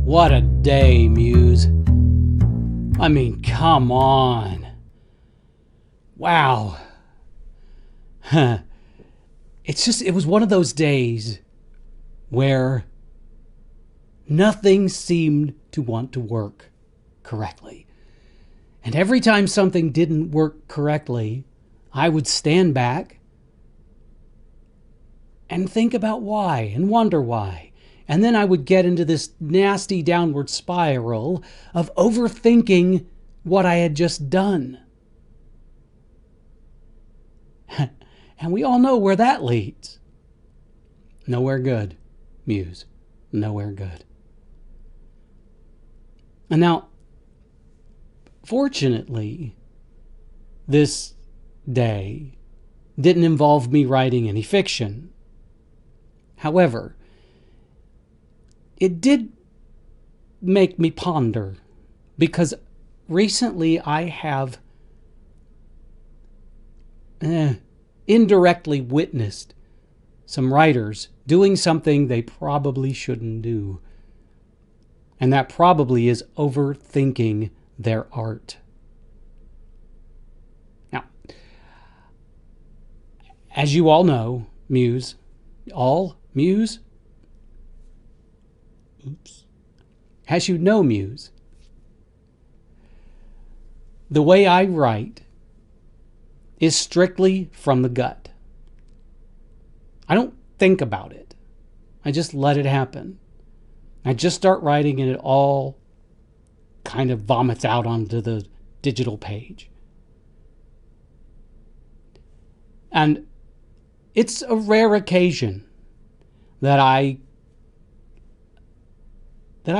What a day, Muse. I mean, come on. Wow. It was one of those days where nothing seemed to want to work correctly. And every time something didn't work correctly, I would stand back and think about why and wonder why. And then I would get into this nasty downward spiral of overthinking what I had just done. And we all know where that leads. Nowhere good, Muse. Nowhere good. And now, fortunately, this day didn't involve me writing any fiction. However, it did make me ponder, because recently I have indirectly witnessed some writers doing something they probably shouldn't do. And that probably is overthinking their art. Now, as you all know, Muse, as you know, Muse, the way I write is strictly from the gut. I don't think about it. I just let it happen. I just start writing and it all kind of vomits out onto the digital page. And it's a rare occasion that I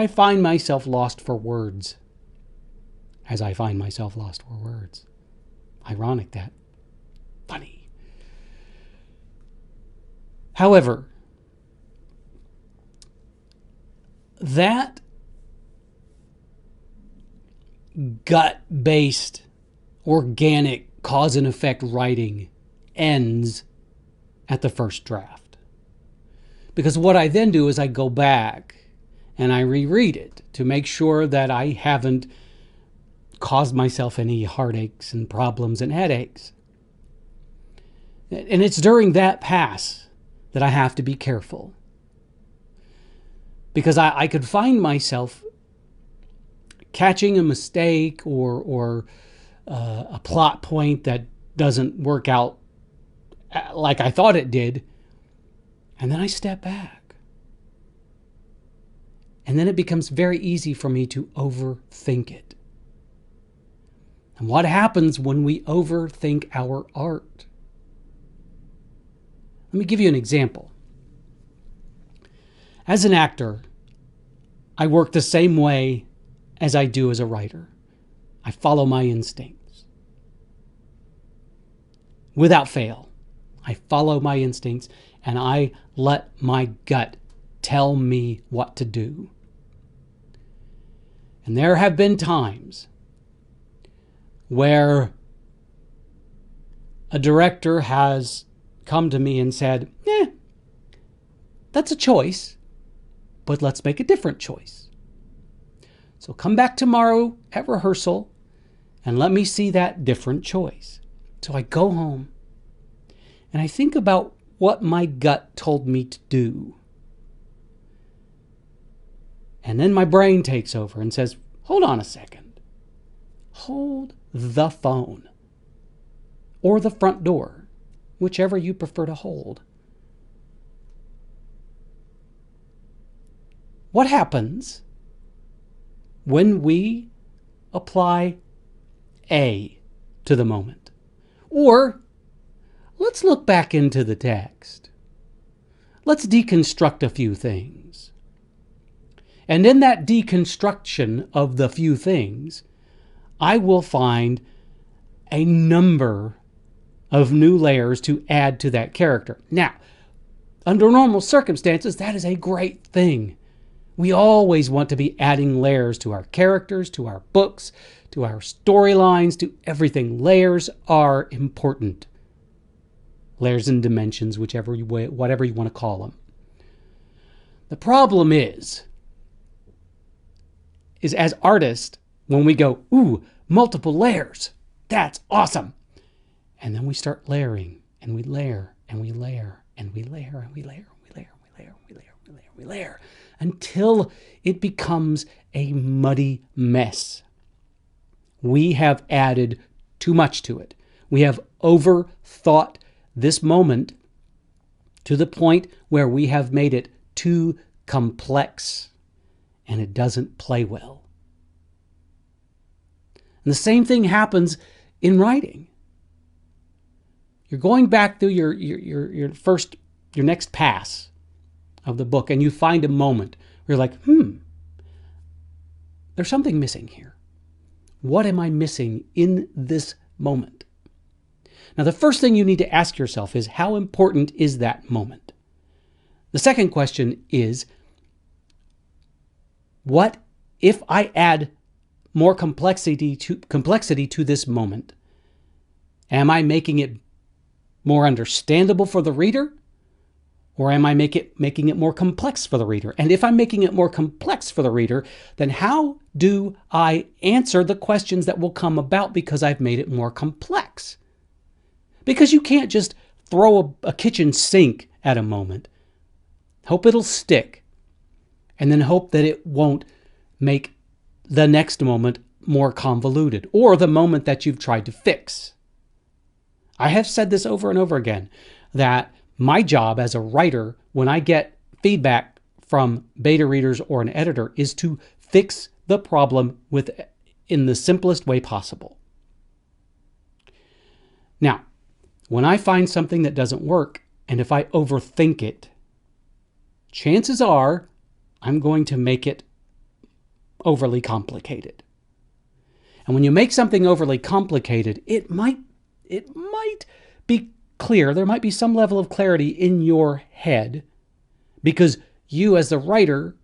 find myself lost for words. As I find myself lost for words. Ironic that. Funny. However, that gut-based, organic, cause and effect writing ends at the first draft. Because what I then do is I go back and I reread it to make sure that I haven't caused myself any heartaches and problems and headaches. And it's during that pass that I have to be careful. Because I could find myself catching a mistake or a plot point that doesn't work out like I thought it did. And then I step back. And then it becomes very easy for me to overthink it. And what happens when we overthink our art? Let me give you an example. As an actor, I work the same way as I do as a writer. I follow my instincts. Without fail, I follow my instincts and I let my gut tell me what to do. And there have been times where a director has come to me and said, that's a choice, but let's make a different choice. So come back tomorrow at rehearsal and let me see that different choice. So I go home and I think about what my gut told me to do. And then my brain takes over and says, hold on a second. Hold the phone or the front door, whichever you prefer to hold. What happens when we apply A to the moment? Or let's look back into the text. Let's deconstruct a few things. And in that deconstruction of the few things, I will find a number of new layers to add to that character. Now, under normal circumstances, that is a great thing. We always want to be adding layers to our characters, to our books, to our storylines, to everything. Layers are important. Layers and dimensions, whatever you want to call them. The problem is is as artists, when we go, ooh, multiple layers, that's awesome. And then we start layering, and we layer, and we layer, and we layer, and we layer, and we layer, and we layer, and we layer, and we layer, and we layer, until it becomes a muddy mess. We have added too much to it. We have overthought this moment to the point where we have made it too complex, and it doesn't play well. And the same thing happens in writing. You're going back through your next pass of the book, and you find a moment where you're like, there's something missing here. What am I missing in this moment? Now, the first thing you need to ask yourself is, how important is that moment? The second question is, what if I add more complexity to this moment? Am I making it more understandable for the reader? Or am I making it more complex for the reader? And if I'm making it more complex for the reader, then how do I answer the questions that will come about because I've made it more complex? Because you can't just throw a kitchen sink at a moment, hope it'll stick, and then hope that it won't make the next moment more convoluted, or the moment that you've tried to fix. I have said this over and over again, that my job as a writer, when I get feedback from beta readers or an editor, is to fix the problem in the simplest way possible. Now, when I find something that doesn't work, and if I overthink it, chances are I'm going to make it overly complicated. And when you make something overly complicated, it might be clear. There might be some level of clarity in your head because you, as the writer,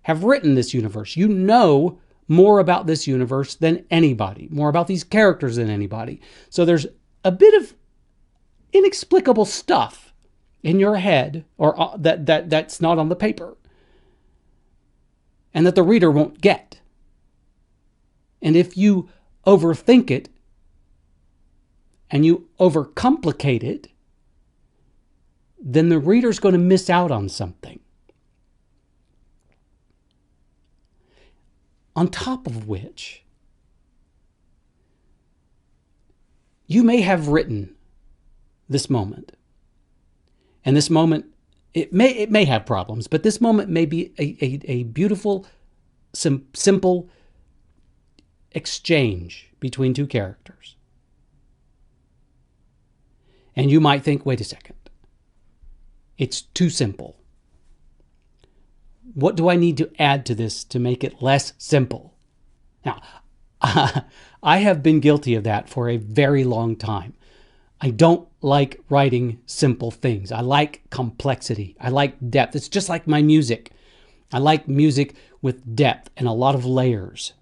have written this universe. You know more about this universe than anybody, more about these characters than anybody. So there's a bit of inexplicable stuff in your head, or that's not on the paper, and that the reader won't get. And if you overthink it and you overcomplicate it, then the reader's going to miss out on something. On top of which, you may have written this moment. And this moment, it may have problems, but this moment may be a beautiful, simple exchange between two characters. And you might think, wait a second, it's too simple. What do I need to add to this to make it less simple? Now, I have been guilty of that for a very long time. I don't like writing simple things. I like complexity. I like depth. It's just like my music. I like music with depth and a lot of layers.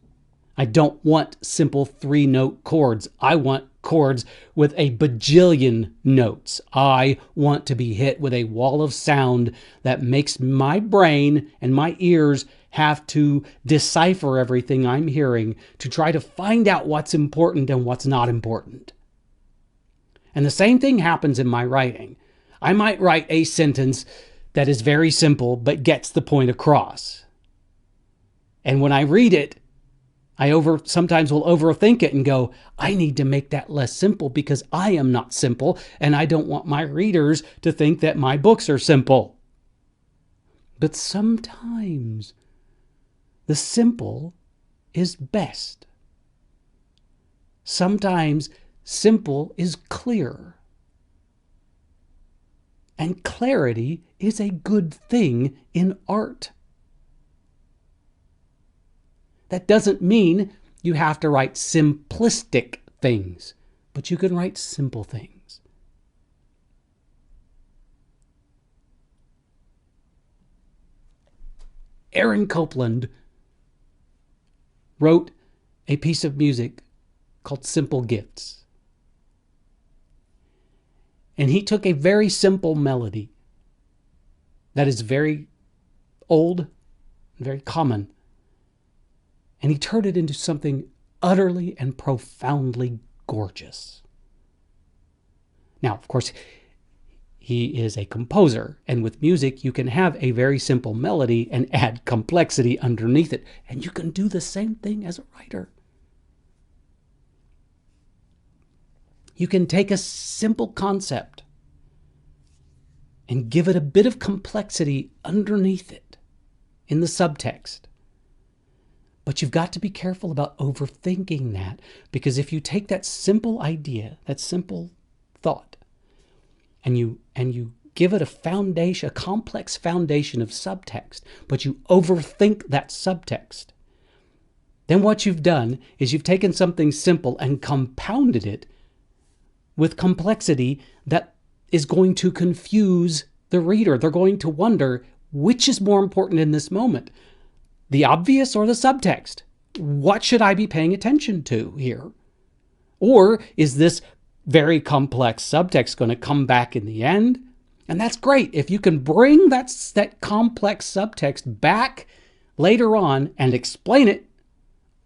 I don't want simple 3-note chords. I want chords with a bajillion notes. I want to be hit with a wall of sound that makes my brain and my ears have to decipher everything I'm hearing to try to find out what's important and what's not important. And the same thing happens in my writing. I might write a sentence that is very simple but gets the point across. And when I read it, I sometimes will overthink it and go, I need to make that less simple because I am not simple and I don't want my readers to think that my books are simple. But sometimes the simple is best. Sometimes simple is clear. And clarity is a good thing in art. That doesn't mean you have to write simplistic things, but you can write simple things. Aaron Copland wrote a piece of music called Simple Gifts. And he took a very simple melody that is very old, very common, And he turned it into something utterly and profoundly gorgeous. Now, of course, he is a composer, and with music, you can have a very simple melody and add complexity underneath it. And you can do the same thing as a writer. You can take a simple concept and give it a bit of complexity underneath it in the subtext. But you've got to be careful about overthinking that, because if you take that simple idea, that simple thought, and you give it a foundation, a complex foundation of subtext, but you overthink that subtext, then what you've done is you've taken something simple and compounded it with complexity that is going to confuse the reader. They're going to wonder, which is more important in this moment, the obvious or the subtext? What should I be paying attention to here? Or is this very complex subtext going to come back in the end? And that's great. If you can bring that complex subtext back later on and explain it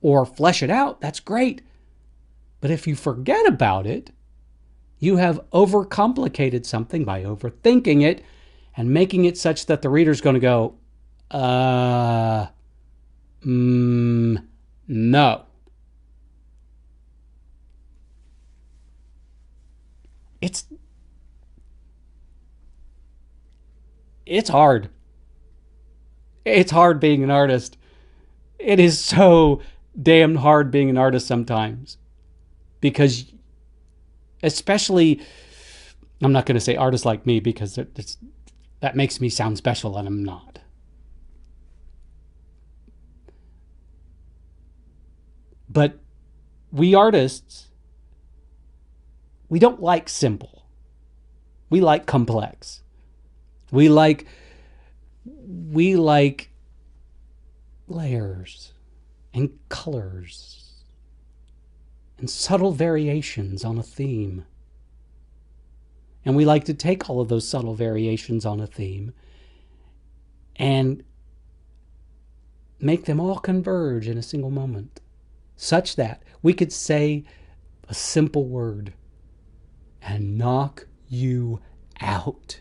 or flesh it out, that's great. But if you forget about it, you have overcomplicated something by overthinking it and making it such that the reader's going to go, no. It's hard. It's hard being an artist. It is so damn hard being an artist sometimes. Because especially, I'm not going to say artists like me, because that makes me sound special and I'm not. But we artists, we don't like simple. We like complex. We like layers and colors and subtle variations on a theme. And we like to take all of those subtle variations on a theme and make them all converge in a single moment, such that we could say a simple word and knock you out.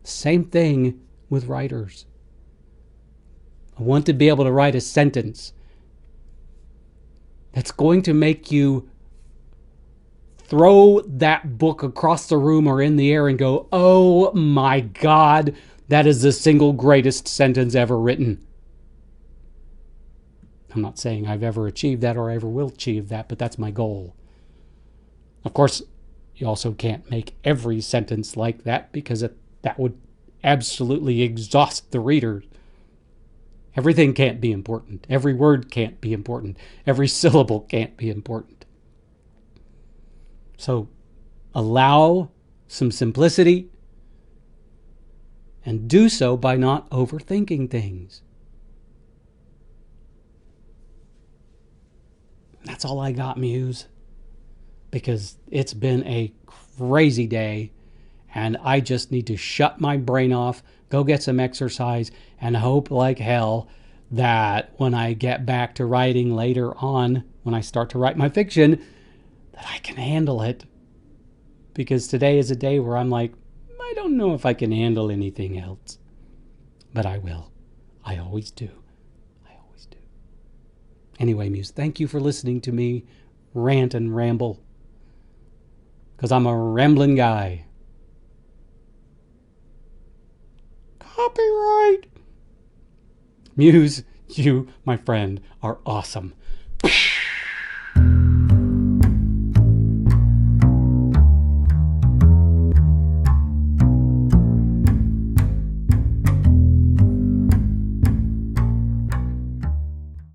Same thing with writers. I want to be able to write a sentence that's going to make you throw that book across the room or in the air and go, oh my God, that is the single greatest sentence ever written. I'm not saying I've ever achieved that or ever will achieve that, but that's my goal. Of course, you also can't make every sentence like that, because that would absolutely exhaust the reader. Everything can't be important. Every word can't be important. Every syllable can't be important. So allow some simplicity and do so by not overthinking things. That's all I got, Muse, because it's been a crazy day and I just need to shut my brain off, go get some exercise, and hope like hell that when I get back to writing later on, when I start to write my fiction, that I can handle it. Because today is a day where I'm like, I don't know if I can handle anything else. But I will. I always do. I always do. Anyway, Muse, thank you for listening to me rant and ramble. Because I'm a rambling guy. Copyright. Muse, you, my friend, are awesome.